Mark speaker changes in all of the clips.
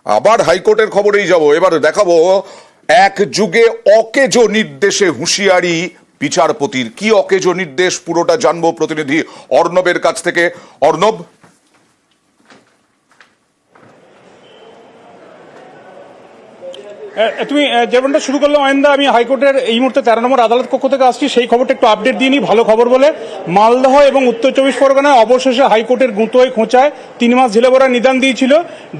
Speaker 1: আবার হাইকোর্টের খবরেই যাব, এবার দেখাবো এক যুগে অকেজো নির্দেশে হুঁশিয়ারি বিচারপতির। কি অকেজো নির্দেশ, পুরোটা জানবো প্রতিনিধি অর্ণবের কাছ থেকে। অর্ণব,
Speaker 2: তুমি যেমনটা শুরু করলে অয়েন্দা, আমি হাইকোর্টের এই মুহূর্তে 13 নম্বর আদালত কক্ষ থেকে আসছি। সেই খবরটা একটু আপডেট দিয়ে নিই, ভালো খবর বলে। মালদহ এবং উত্তর 24 পরগনায় অবশেষে হাইকোর্টের গুঁতোয় খোঁচায় 3 মাস জেলে ভরার নিদান দিয়েছিল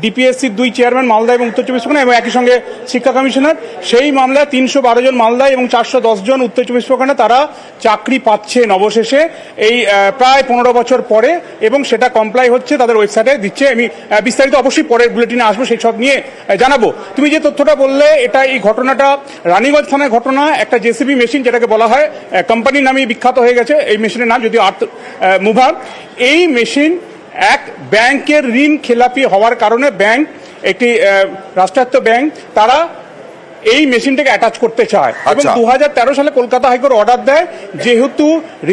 Speaker 2: ডিপিএসসির 2 চেয়ারম্যান মালদা এবং উত্তর 24 পরগনা এবং একই সঙ্গে শিক্ষা কমিশনার। সেই মামলায় 312 জন মালদা এবং 410 জন উত্তর 24 পরগনা তারা চাকরি পাচ্ছেন অবশেষে এই প্রায় 15 বছর পরে, এবং সেটা কমপ্লাই হচ্ছে, তাদের ওয়েবসাইটে দিচ্ছে। আমি বিস্তারিত অবশ্যই পরের বুলেটিনে আসবো, সেই সব নিয়ে জানাবো। তুমি যে তথ্যটা বললে, এটা এই ঘটনাটা রানীগঞ্জ থানার ঘটনা। একটা জেসিবি মেশিন, যেটাকে বলা হয় কোম্পানির নামে বিখ্যাত হয়ে গেছে এই মেশিনের নাম, যদিও আর্থ মুভার। এই মেশিন এক ব্যাংকের ঋণ খেলাপি হওয়ার কারণে ব্যাংক, একটি রাষ্ট্রায়ত্ত ব্যাংক, তারা এই মেশিনটাকে অ্যাটাচ করতে চায় এবং 2013 সালে কলকাতা হাইকোর্ট অর্ডার দেয়, যেহেতু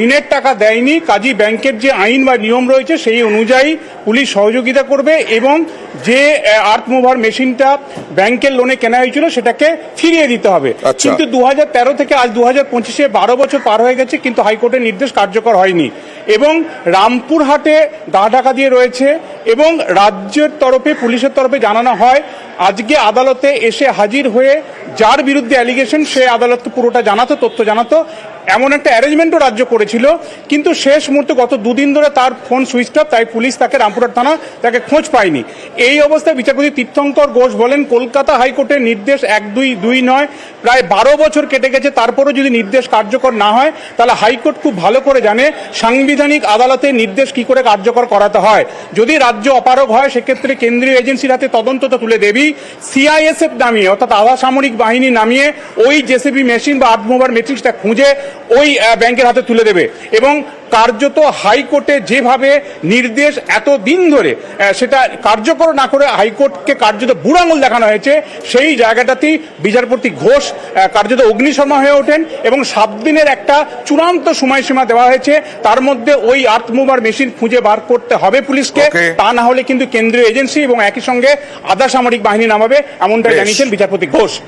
Speaker 2: ঋণের টাকা দেয়নি, কাজী ব্যাংকের যে আইন বা নিয়ম রয়েছে সেই অনুযায়ী পুলিশ সহযোগিতা করবে এবং যে আর্থ মুভার মেশিনটা ব্যাংকের লোনে কেনা হয়েছিল সেটাকে ফিরিয়ে দিতে হবে। কিন্তু 2013 থেকে আজ 2025-এ 12 বছর পার হয়ে গেছে, কিন্তু হাইকোর্টের নির্দেশ কার্যকর হয়নি এবং রামপুরহাটে গা ঢাকা দিয়ে রয়েছে। এবং রাজ্যের তরফে, পুলিশের তরফে জানানো হয়, আজকে আদালতে এসে হাজির হয়ে যার বিরুদ্ধে অ্যালিগেশন সে আদালতকে পুরোটা জানাতো, তথ্য জানাতো। এমন একটা অ্যারেঞ্জমেন্টও রাজ্য করেছিল, কিন্তু শেষ মুহূর্তে গত 2 দিন ধরে তার ফোন সুইচ অফ, তাই পুলিশ তাকে, রামপুরহাট থানা তাকে খোঁজ পায়নি। এই অবস্থায় বিচারপতি তীর্থঙ্কর ঘোষ বলেন, কলকাতা হাইকোর্টের নির্দেশ 1-2 নয়, প্রায় 12 বছর কেটে গেছে, তারপরও যদি নির্দেশ কার্যকর না হয়, তাহলে হাইকোর্ট খুব ভালো করে জানে সাংবিধানিক আদালতের নির্দেশ কি করে কার্যকর করাতে হয়। যদি রাজ্য অপারগ হয়, সেক্ষেত্রে কেন্দ্রীয় এজেন্সির হাতে তদন্তটা তুলে দেবি, সিআইএসএফ নামিয়ে, অর্থাৎ আধা সামরিক বাহিনী নামিয়ে ওই জেসিবি মেশিন বা আর্থ মুভার মেশিনটা খুঁজে ওই ব্যাংকের হাতে তুলে দেবে। এবং কার্যত হাইকোর্টে যেভাবে নির্দেশ এত দিন ধরে সেটা কার্যকর না করে হাইকোর্টকে কার্যত বুড়ো আঙুল দেখানো হয়েছে, সেই জায়গাটাতেই বিচারপতি ঘোষ কার্যত অগ্নিশর্মা হয়ে ওঠেন এবং 7 দিনের একটা চূড়ান্ত সময়সীমা দেওয়া হয়েছে। তার মধ্যে ওই আর্থ মুভার মেশিন খুঁজে বার করতে হবে পুলিশকে, তা না হলে কিন্তু কেন্দ্রীয় এজেন্সি এবং একই সঙ্গে আধা সামরিক বাহিনী নামাবে, এমনটাই জানিয়েছেন বিচারপতি ঘোষ।